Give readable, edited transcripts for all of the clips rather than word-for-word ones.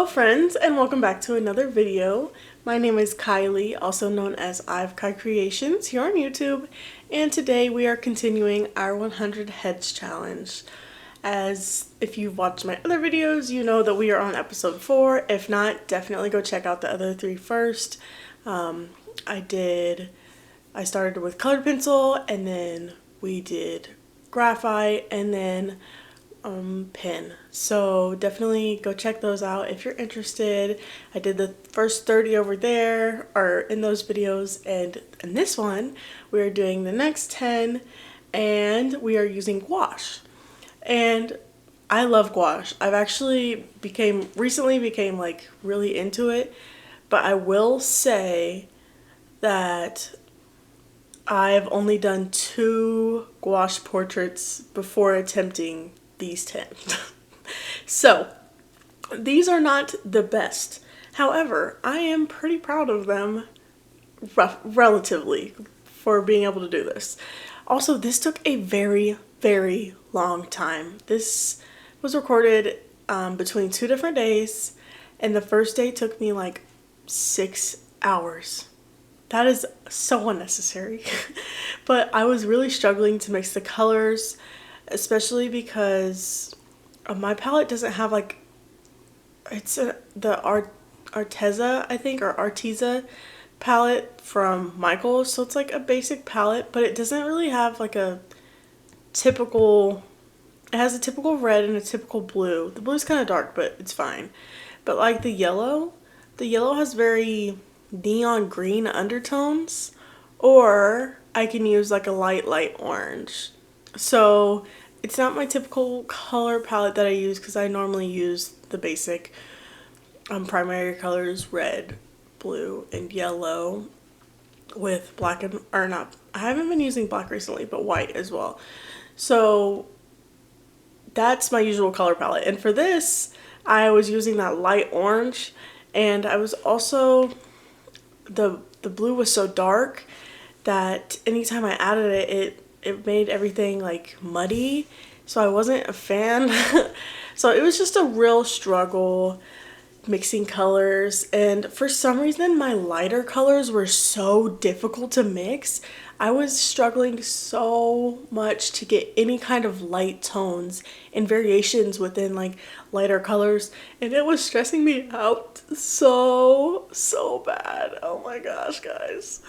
Hello friends, and welcome back to another video. My name is Kylie, also known as I've Kai Creations here on YouTube, and today we are continuing our 100 heads challenge. As if you've watched my other videos, you know that we are on episode 4. If not, definitely go check out the other 3 first. I started with colored pencil, and then we did graphite, and then pen. So definitely go check those out if you're interested. I did the first 30 over there or in those videos, and in this one we are doing the next 10, and we are using gouache. And I love gouache. I've actually recently became like really into it, but I will say that I've only done 2 gouache portraits before attempting these 10. So these are not the best. However, I am pretty proud of them relatively for being able to do this. Also, this took a very, very long time. This was recorded between 2 different days, and the first day took me like 6 hours. That is so unnecessary. But I was really struggling to mix the colors, especially because my palette doesn't have like, the Arteza, I think, or Arteza palette from Michaels. So it's like a basic palette, but it doesn't really have like it has a typical red and a typical blue. The blue's kind of dark, but it's fine. But like the yellow has very neon green undertones, or I can use like a light orange. So it's not my typical color palette that I use, because I normally use the basic primary colors, red, blue, and yellow, with black I haven't been using black recently, but white as well. So that's my usual color palette. And for this, I was using that light orange, and I was also, the blue was so dark that anytime I added it made everything like muddy, so I wasn't a fan. So it was just a real struggle mixing colors, and for some reason my lighter colors were so difficult to mix. I was struggling so much to get any kind of light tones and variations within lighter colors, and it was stressing me out so bad. Oh my gosh, guys.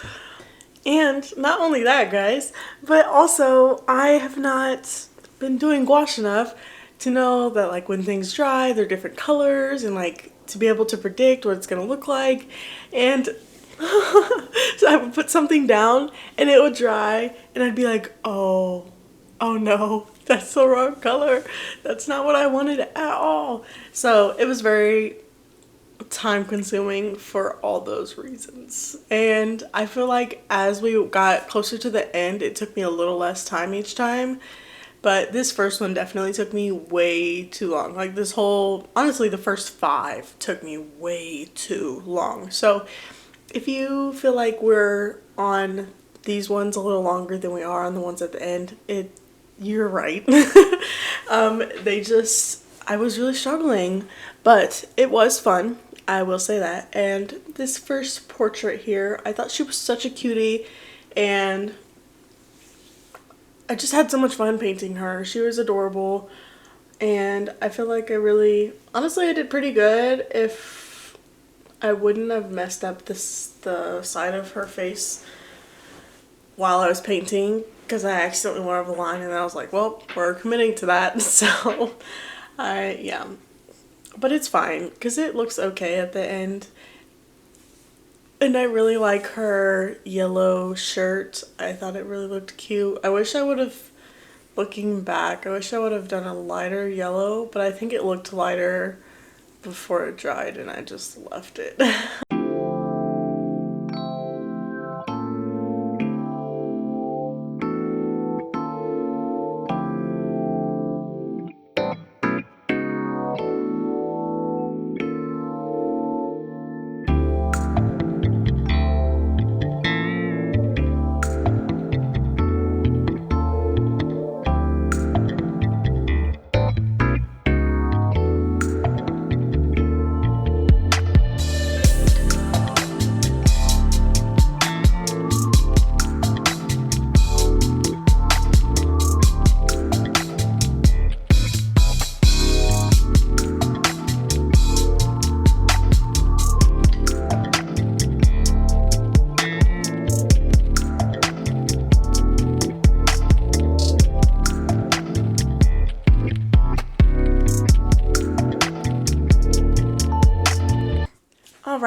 And not only that, guys, but also I have not been doing gouache enough to know that when things dry, they're different colors, and to be able to predict what it's gonna look like. And so I would put something down and it would dry, and I'd be like, oh no, that's the wrong color. That's not what I wanted at all. So it was very time consuming for all those reasons. And I feel like as we got closer to the end, it took me a little less time each time. But this first one definitely took me way too long. Honestly, the first 5 took me way too long. So if you feel like we're on these ones a little longer than we are on the ones at the end, you're right. I was really struggling, but it was fun. I will say that. And this first portrait here, I thought she was such a cutie, and I just had so much fun painting her. She was adorable, and I feel like honestly I did pretty good if I wouldn't have messed up the side of her face while I was painting, because I accidentally went over the line, and then I was like, well, we're committing to that. So yeah. But it's fine, because it looks okay at the end. And I really like her yellow shirt. I thought it really looked cute. Looking back, I wish I would have done a lighter yellow, but I think it looked lighter before it dried, and I just left it.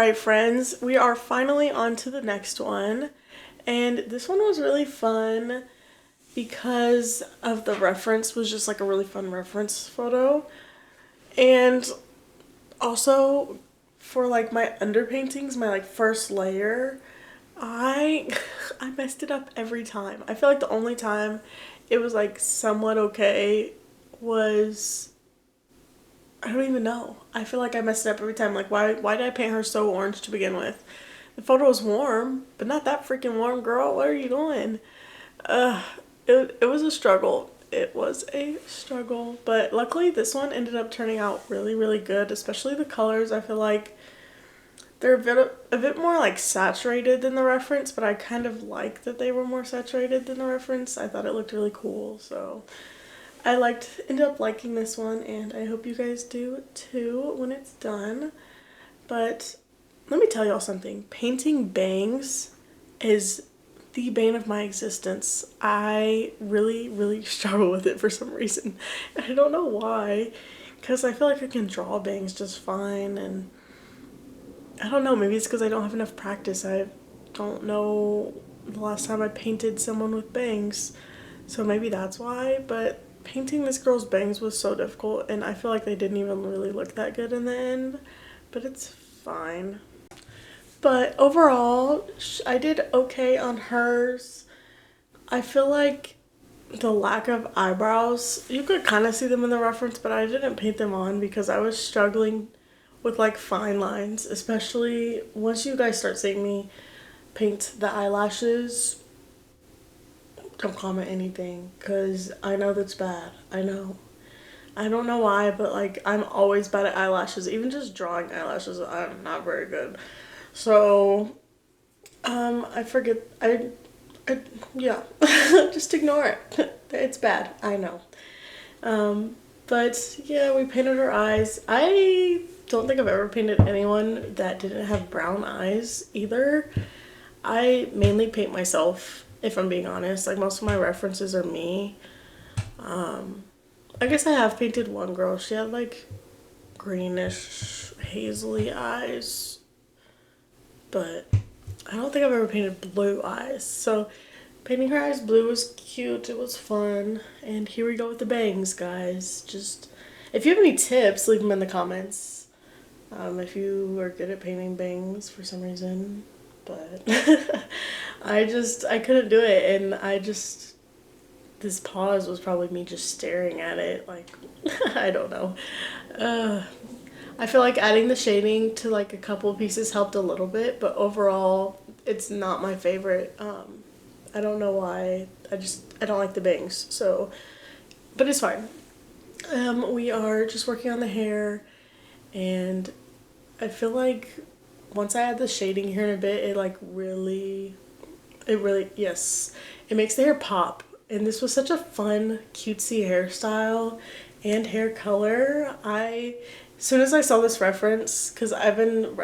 Alright friends, we are finally on to the next one. And this one was really fun because of the reference was just like a really fun reference photo. And also for like my underpaintings, my like first layer, I I messed it up every time. I feel like the only time it was like somewhat okay was, I don't even know. I feel like I messed it up every time. Like why did I paint her so orange to begin with? The photo was warm, but not that freaking warm, girl. What are you doing? Uh it was a struggle. It was a struggle, but luckily this one ended up turning out really, really good, especially the colors. I feel like they're a bit more like saturated than the reference, but I kind of like that they were more saturated than the reference. I thought it looked really cool, so ended up liking this one, and I hope you guys do too when it's done. But let me tell y'all something. Painting bangs is the bane of my existence. I really, really struggle with it for some reason. I don't know why, because I feel like I can draw bangs just fine, and I don't know, maybe it's because I don't have enough practice. I don't know the last time I painted someone with bangs, so maybe that's why, but painting this girl's bangs was so difficult, and I feel like they didn't even really look that good in the end, but it's fine. But overall, I did okay on hers. I feel like the lack of eyebrows, you could kind of see them in the reference, but I didn't paint them on because I was struggling with like fine lines, especially once you guys start seeing me paint the eyelashes. Don't comment anything because I know that's bad. I know. I don't know why, but like I'm always bad at eyelashes. Even just drawing eyelashes, I'm not very good. So, I forget. Yeah, just ignore it. It's bad. I know. But yeah, we painted her eyes. I don't think I've ever painted anyone that didn't have brown eyes either. I mainly paint myself, if I'm being honest. Like most of my references are me. I guess I have painted one girl. She had like greenish, hazily eyes, but I don't think I've ever painted blue eyes. So painting her eyes blue was cute. It was fun. And here we go with the bangs, guys. Just, if you have any tips, leave them in the comments. If you are good at painting bangs for some reason. But I couldn't do it. And this pause was probably me just staring at it. Like, I don't know. I feel like adding the shading to like a couple pieces helped a little bit, but overall it's not my favorite. I don't know why. I don't like the bangs. So, but it's fine. We are just working on the hair, and I feel like once I add the shading here in a bit, yes, it makes the hair pop. And this was such a fun, cutesy hairstyle and hair color. As soon as I saw this reference, because I've been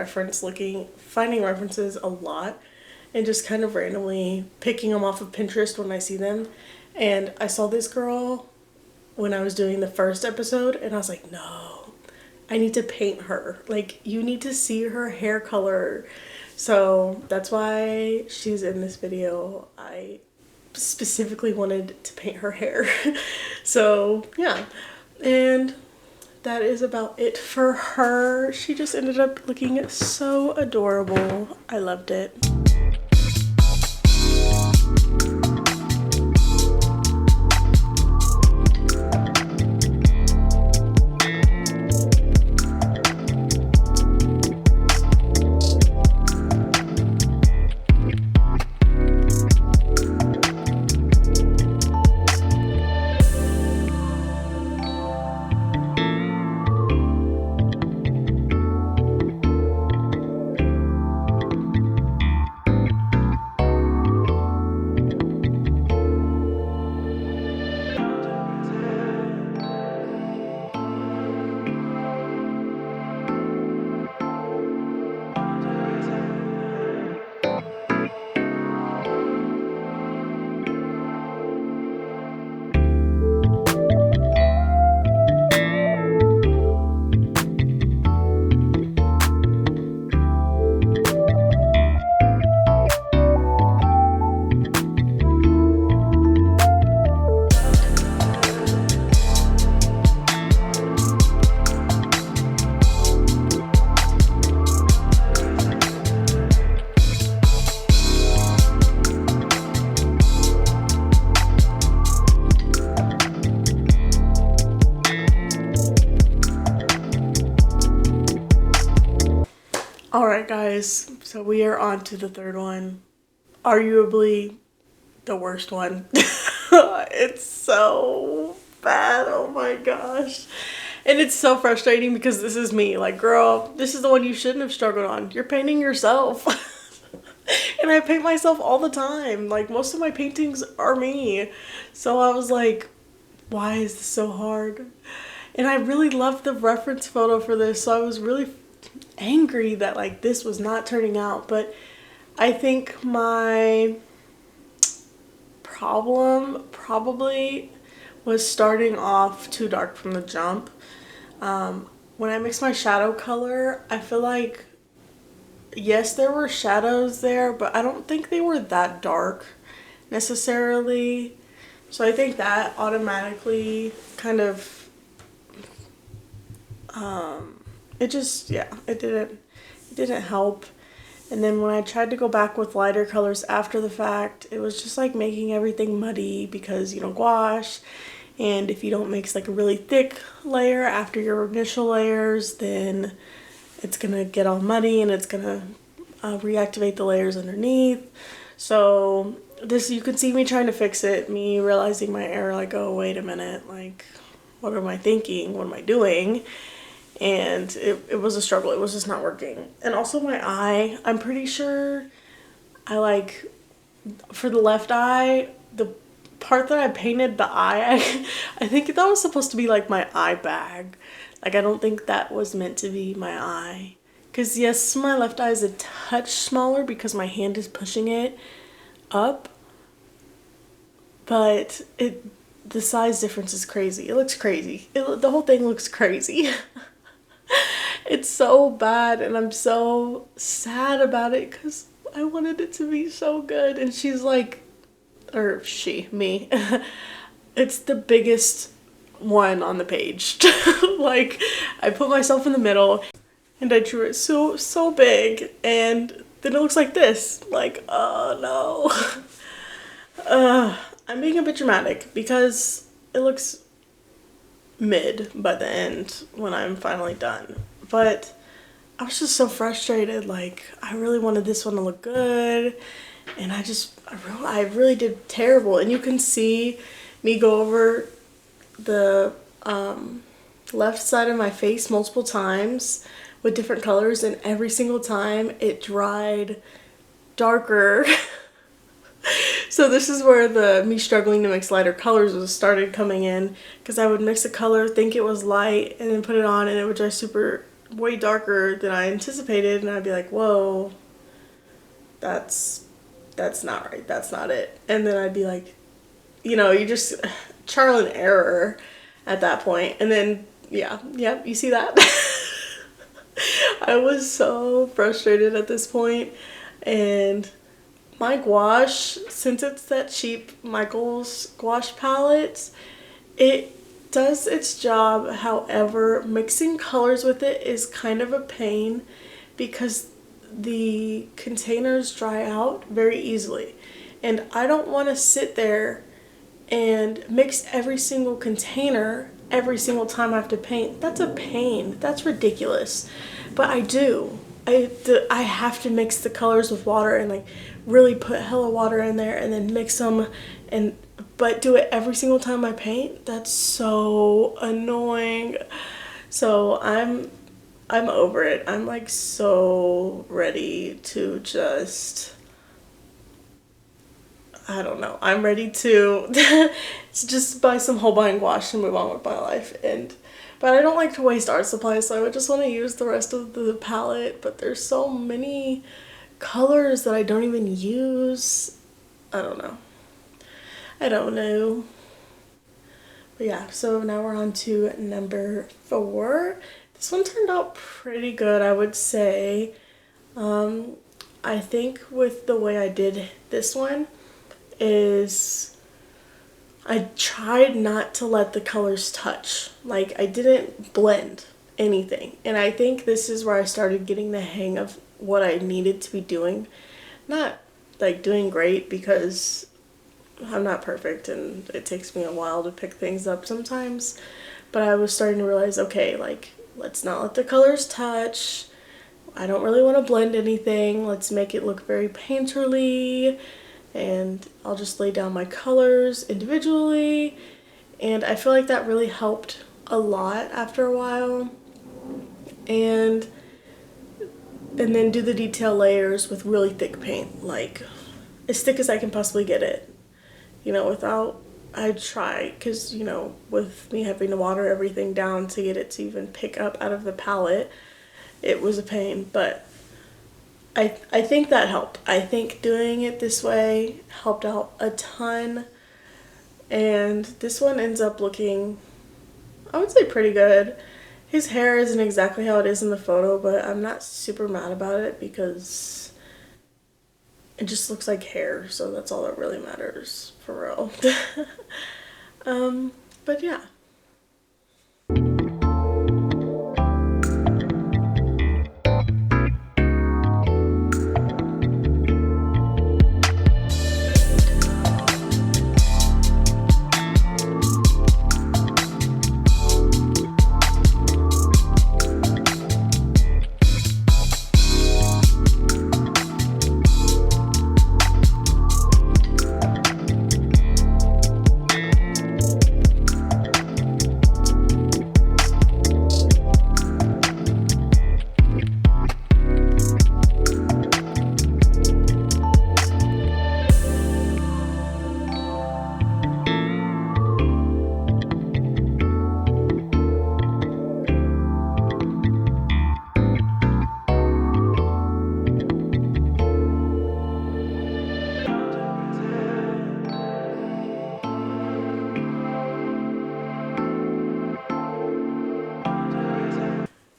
finding references a lot, and just kind of randomly picking them off of Pinterest when I see them. And I saw this girl when I was doing the first episode, and I was like, no, I need to paint her. Like, you need to see her hair color. So that's why she's in this video. I specifically wanted to paint her hair. So yeah, and that is about it for her. She just ended up looking so adorable. I loved it. Alright guys, so we are on to the third one. Arguably the worst one. It's so bad, oh my gosh. And it's so frustrating because this is me. Like, girl, this is the one you shouldn't have struggled on. You're painting yourself. And I paint myself all the time. Like, most of my paintings are me. So I was like, why is this so hard? And I really loved the reference photo for this, so I was really angry that like this was not turning out. But I think my problem probably was starting off too dark from the jump. When I mixed my shadow color, I feel like, yes, there were shadows there, but I don't think they were that dark necessarily. So I think that automatically kind of, it just, yeah, it didn't help. And then when I tried to go back with lighter colors after the fact, it was just like making everything muddy because you don't gouache. And if you don't mix like a really thick layer after your initial layers, then it's gonna get all muddy and it's gonna reactivate the layers underneath. So this, you can see me trying to fix it, me realizing my error, like, oh, wait a minute, like, what am I thinking? What am I doing? And it was a struggle. It was just not working. And also my eye, I'm pretty sure I like, for the left eye, the part that I painted the eye, I think that was supposed to be like my eye bag. Like, I don't think that was meant to be my eye. Because yes, my left eye is a touch smaller because my hand is pushing it up. But the size difference is crazy. It looks crazy. The whole thing looks crazy. It's so bad and I'm so sad about it because I wanted it to be so good. And she's like, or she, me, it's the biggest one on the page. Like, I put myself in the middle and I drew it so big, and then it looks like this. Like, oh no. I'm being a bit dramatic because it looks mid by the end when I'm finally done. But I was just so frustrated. Like, I really wanted this one to look good, and I really did terrible. And you can see me go over the left side of my face multiple times with different colors, and every single time it dried darker. So this is where me struggling to mix lighter colors was started coming in, because I would mix a color, think it was light, and then put it on and it would dry way darker than I anticipated, and I'd be like, whoa, that's not right, that's not it. And then I'd be like, you know, you just trial and error at that point. And then yeah, you see that? I was so frustrated at this point, and my gouache, since it's that cheap Michael's gouache palette, it does its job. However, mixing colors with it is kind of a pain because the containers dry out very easily. And I don't want to sit there and mix every single container every single time I have to paint. That's a pain. That's ridiculous. But I do. I have to mix the colors with water and like really put hella water in there and then mix them, but do it every single time I paint. That's so annoying. So I'm over it. I'm like so ready to just, I don't know. I'm ready to just buy some Holbein gouache and move on with my life. But I don't like to waste art supplies, so I would just want to use the rest of the palette. But there's so many colors that I don't even use. I don't know. But yeah, so now we're on to number 4. This one turned out pretty good, I would say. I think with the way I did this one is I tried not to let the colors touch. Like, I didn't blend anything. And I think this is where I started getting the hang of what I needed to be doing. Not like doing great, because I'm not perfect and it takes me a while to pick things up sometimes. But I was starting to realize, okay, like, let's not let the colors touch. I don't really want to blend anything. Let's make it look very painterly, and I'll just lay down my colors individually. And I feel like that really helped a lot after a while. And then do the detail layers with really thick paint, like as thick as I can possibly get it. You know, without, I try, because, you know, with me having to water everything down to get it to even pick up out of the palette, it was a pain, but I think that helped. I think doing it this way helped out a ton, and this one ends up looking, I would say, pretty good. His hair isn't exactly how it is in the photo, but I'm not super mad about it because it just looks like hair, so that's all that really matters, for real. But yeah.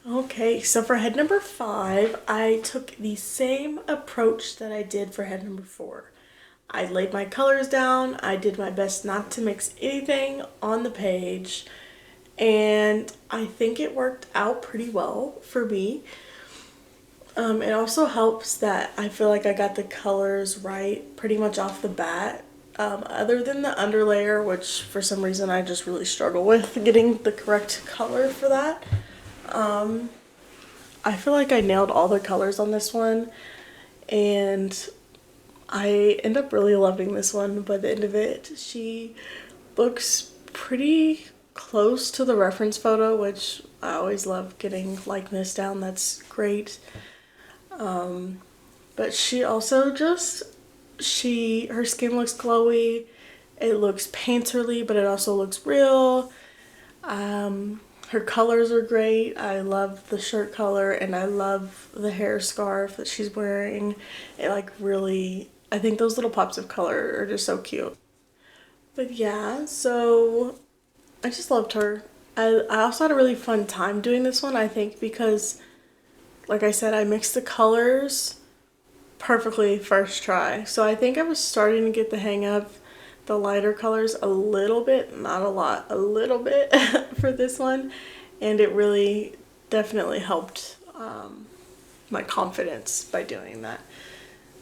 Okay, so for head number 5, I took the same approach that I did for head number 4. I laid my colors down, I did my best not to mix anything on the page, and I think it worked out pretty well for me. It also helps that I feel like I got the colors right pretty much off the bat. Other than the underlayer, which for some reason I just really struggle with getting the correct color for that. I feel like I nailed all the colors on this one, and I end up really loving this one by the end of it. She looks pretty close to the reference photo, which I always love getting likeness down. That's great. But she also just, her skin looks glowy. It looks painterly, but it also looks real. Her colors are great. I love the shirt color, and I love the hair scarf that she's wearing. It like really, I think those little pops of color are just so cute. But yeah, so I just loved her. I also had a really fun time doing this one, I think, because like I said, I mixed the colors perfectly first try. So I think I was starting to get the hang of the lighter colors a little bit, not a lot, a little bit for this one, and it really definitely helped my confidence by doing that.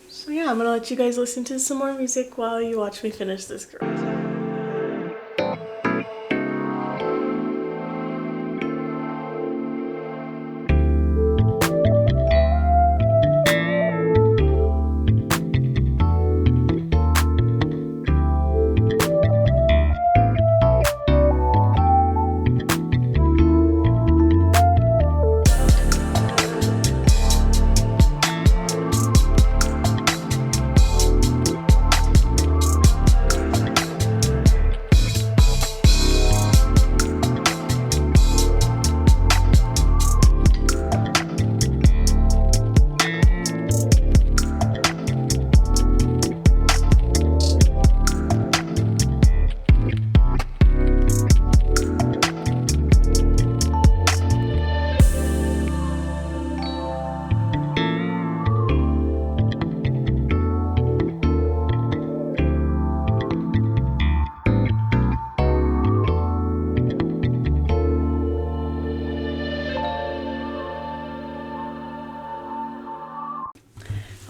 So yeah, I'm gonna let you guys listen to some more music while you watch me finish this girl.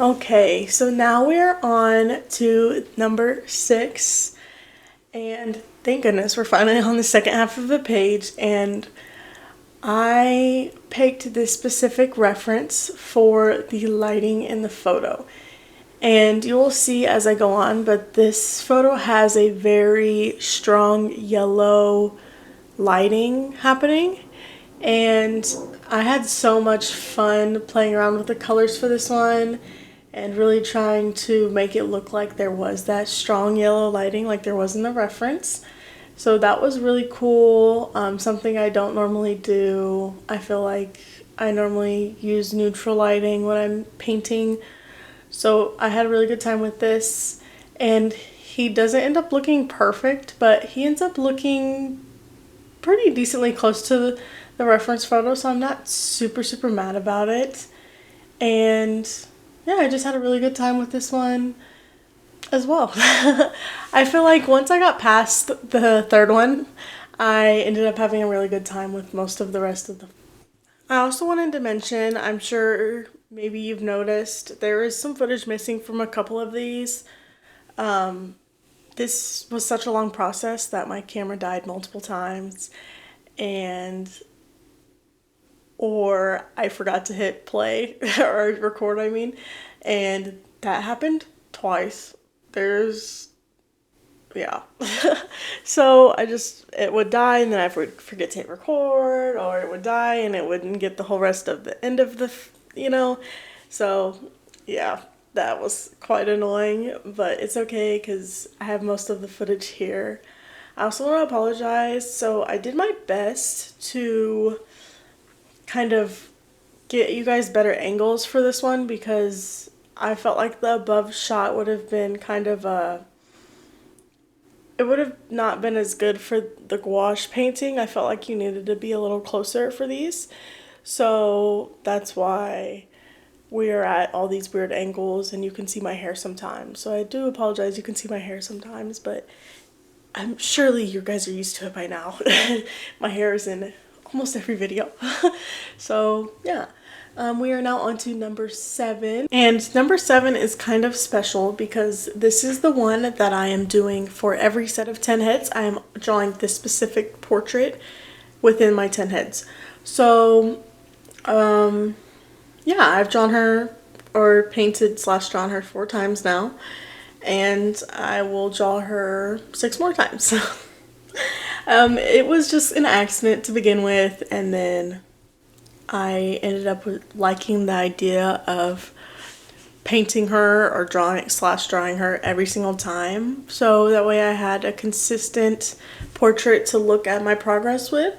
Okay, so now we're on to number 6, and thank goodness we're finally on the second half of the page, and I picked this specific reference for the lighting in the photo. And you will see as I go on, but this photo has a very strong yellow lighting happening. And I had so much fun playing around with the colors for this one and really trying to make it look like there was that strong yellow lighting like there was in the reference. So that was really cool, something I don't normally do. I feel like I normally use neutral lighting when I'm painting. So I had a really good time with this, and he doesn't end up looking perfect, but he ends up looking pretty decently close to the reference photo, so I'm not super mad about it. And yeah, I just had a really good time with this one as well. I feel like once I got past the third one, I ended up having a really good time with most of the rest of them. I also wanted to mention, I'm sure maybe you've noticed, there is some footage missing from a couple of these. This was such a long process that my camera died multiple times, and or I forgot to hit play or record, I mean, and that happened twice. Yeah. So it would die and then I would forget to hit record, or it would die and it wouldn't get the whole rest of the end of the. So yeah, that was quite annoying, but it's okay because I have most of the footage here. I also want to apologize. So I did my best to kind of get you guys better angles for this one because I felt like the above shot would have been kind of it would have not been as good for the gouache painting. I felt like you needed to be a little closer for these. So that's why we are at all these weird angles and you can see my hair sometimes. So I do apologize, you can see my hair sometimes, but I'm surely you guys are used to it by now. My hair is in almost every video. So yeah. We are now on to number 7. And number 7 is kind of special because this is the one that I am doing for every set of 10 heads. I am drawing this specific portrait within my 10 heads. So, yeah, I've drawn her or painted / drawn her 4 times now. And I will draw her 6 more times. It was just an accident to begin with, and then I ended up liking the idea of painting her or drawing / drawing her every single time. So that way I had a consistent portrait to look at my progress with.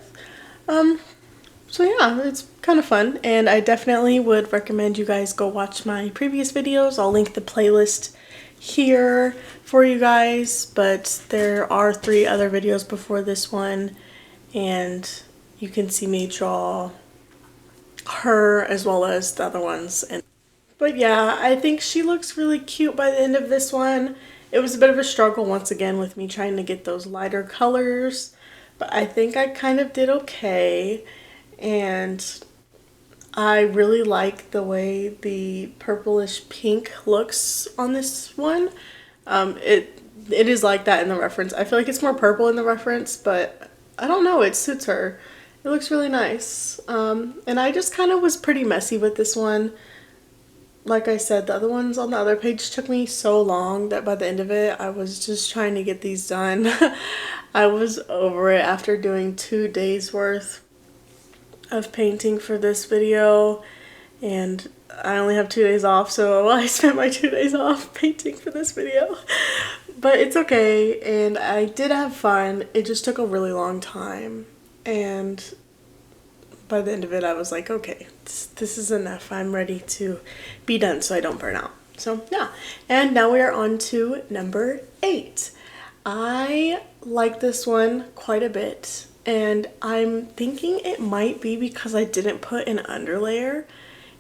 So yeah, it's kind of fun, and I definitely would recommend you guys go watch my previous videos. I'll link the playlist here for you guys, but there are 3 other videos before this one, and you can see me draw her as well as the other ones. But yeah, I think she looks really cute by the end of this one. It was a bit of a struggle once again with me trying to get those lighter colors, but I think I kind of did okay, and I really like the way the purplish pink looks on this one. It is like that in the reference. I feel like it's more purple in the reference, but I don't know, it suits her. It looks really nice. And I just kind of was pretty messy with this one. Like I said, the other ones on the other page took me so long that by the end of it, I was just trying to get these done. I was over it after doing 2 days worth of painting for this video. And I only have 2 days off, so I spent my 2 days off painting for this video. But it's okay, and I did have fun. It just took a really long time. And by the end of it, I was like, okay, this is enough. I'm ready to be done so I don't burn out. So yeah, and now we are on to number 8. I like this one quite a bit, and I'm thinking it might be because I didn't put an underlayer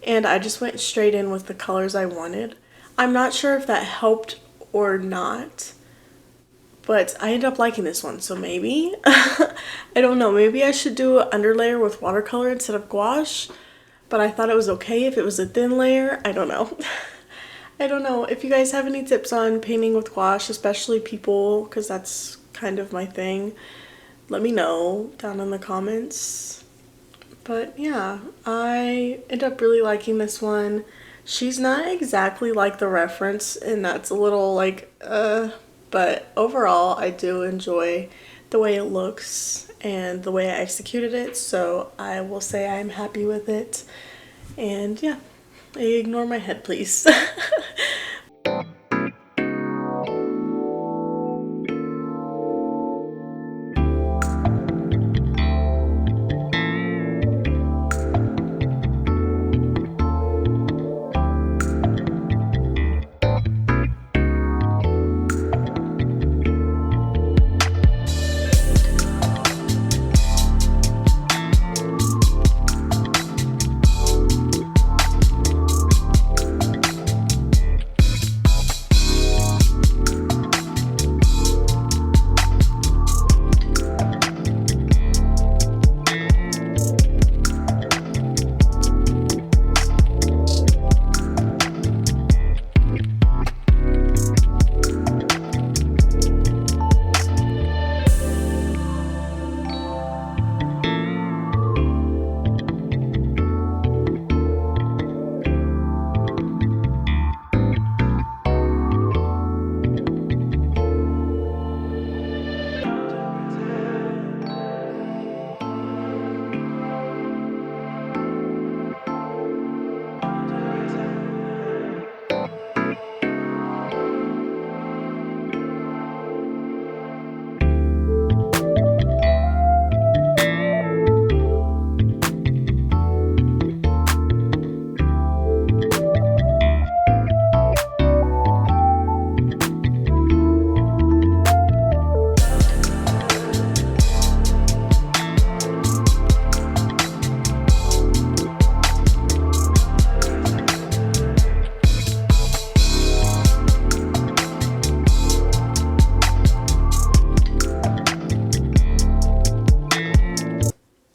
and I just went straight in with the colors I wanted. I'm not sure if that helped or not, but I ended up liking this one, so maybe. I don't know, maybe I should do an underlayer with watercolor instead of gouache, but I thought it was okay if it was a thin layer. I don't know. I don't know. If you guys have any tips on painting with gouache, especially people, because that's kind of my thing, let me know down in the comments. But yeah, I end up really liking this one. She's not exactly like the reference, and that's a little like, but overall, I do enjoy the way it looks and the way I executed it, so I will say I'm happy with it. And yeah, ignore my head, please.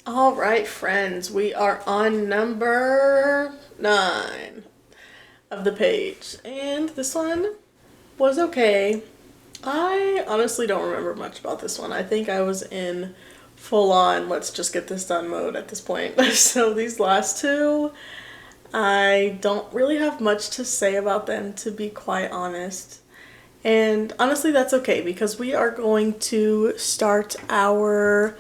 All right, friends, we are on number 9 of the page, and this one was okay. I honestly don't remember much about this one. I think I was in full on let's just get this done mode at this point. So these last two, I don't really have much to say about them, to be quite honest. And honestly, that's okay because we are going to start our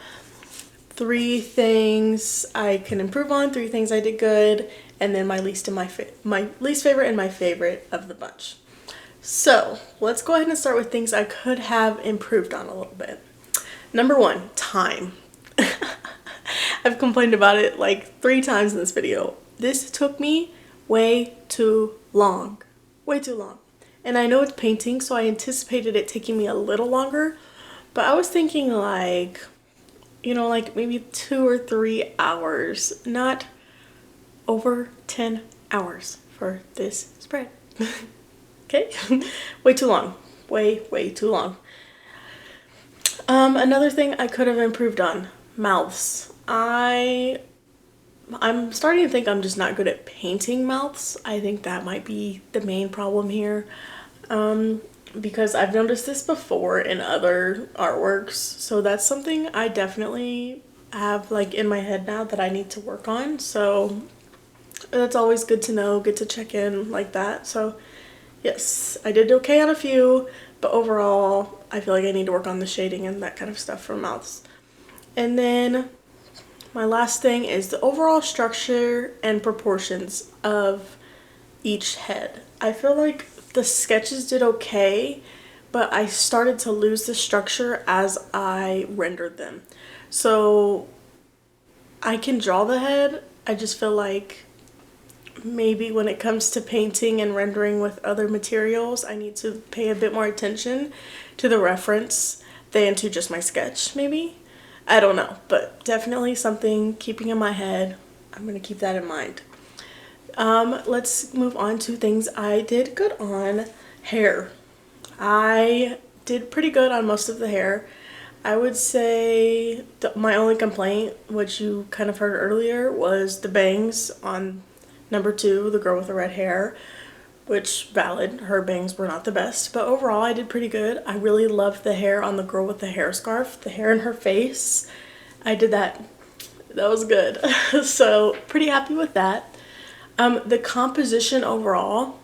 3 things I can improve on, 3 things I did good, and then my least favorite and my favorite of the bunch. So let's go ahead and start with things I could have improved on a little bit. Number 1, time. I've complained about it like 3 times in this video. This took me way too long. Way too long. And I know it's painting, so I anticipated it taking me a little longer, but I was thinking like, you know, like maybe 2 or 3 hours, not over 10 hours for this spread. Okay? Way too long. Way too long. Another thing I could have improved on, mouths. I'm starting to think I'm just not good at painting mouths. I think that might be the main problem here. Because I've noticed this before in other artworks. So that's something I definitely have like in my head now that I need to work on. So that's always good to know, good to check in like that. So yes, I did okay on a few, but overall I feel like I need to work on the shading and that kind of stuff for mouths. And then my last thing is the overall structure and proportions of each head. I feel like the sketches did okay, but I started to lose the structure as I rendered them. So I can draw the head, I just feel like maybe when it comes to painting and rendering with other materials, I need to pay a bit more attention to the reference than to just my sketch, maybe. I don't know, but definitely something keeping in my head. I'm gonna keep that in mind. Let's move on to things I did good on. Hair. I did pretty good on most of the hair. I would say my only complaint, which you kind of heard earlier, was the bangs on number 2, the girl with the red hair, which valid, her bangs were not the best, but overall I did pretty good. I really loved the hair on the girl with the hair scarf, the hair in her face. I did that That was good. So pretty happy with that. The composition overall,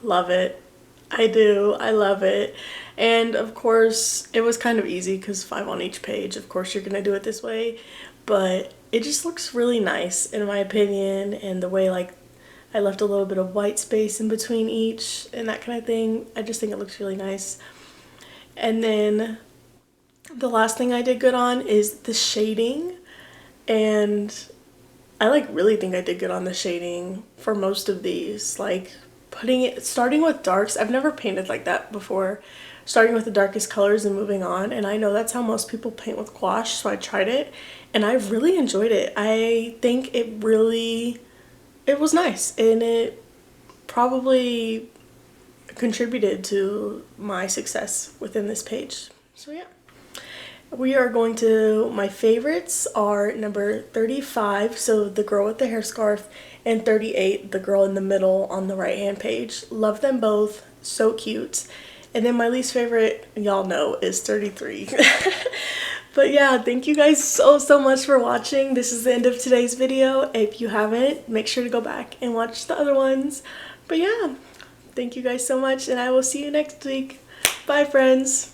love it. I do. I love it. And of course, it was kind of easy because 5 on each page. Of course, you're going to do it this way. But it just looks really nice in my opinion. And the way like I left a little bit of white space in between each and that kind of thing. I just think it looks really nice. And then the last thing I did good on is the shading. And I like really think I did good on the shading for most of these. Like starting with darks. I've never painted like that before. Starting with the darkest colors and moving on. And I know that's how most people paint with gouache, so I tried it and I really enjoyed it. I think it was nice and it probably contributed to my success within this page. So yeah. We are going to, my favorites are number 35, so the girl with the hair scarf, and 38, the girl in the middle on the right hand page. Love them both, so cute. And then my least favorite, y'all know, is 33. But yeah, thank you guys so much for watching. This is the end of today's video. If you haven't, make sure to go back and watch the other ones. But yeah, thank you guys so much, and I will see you next week. Bye, friends.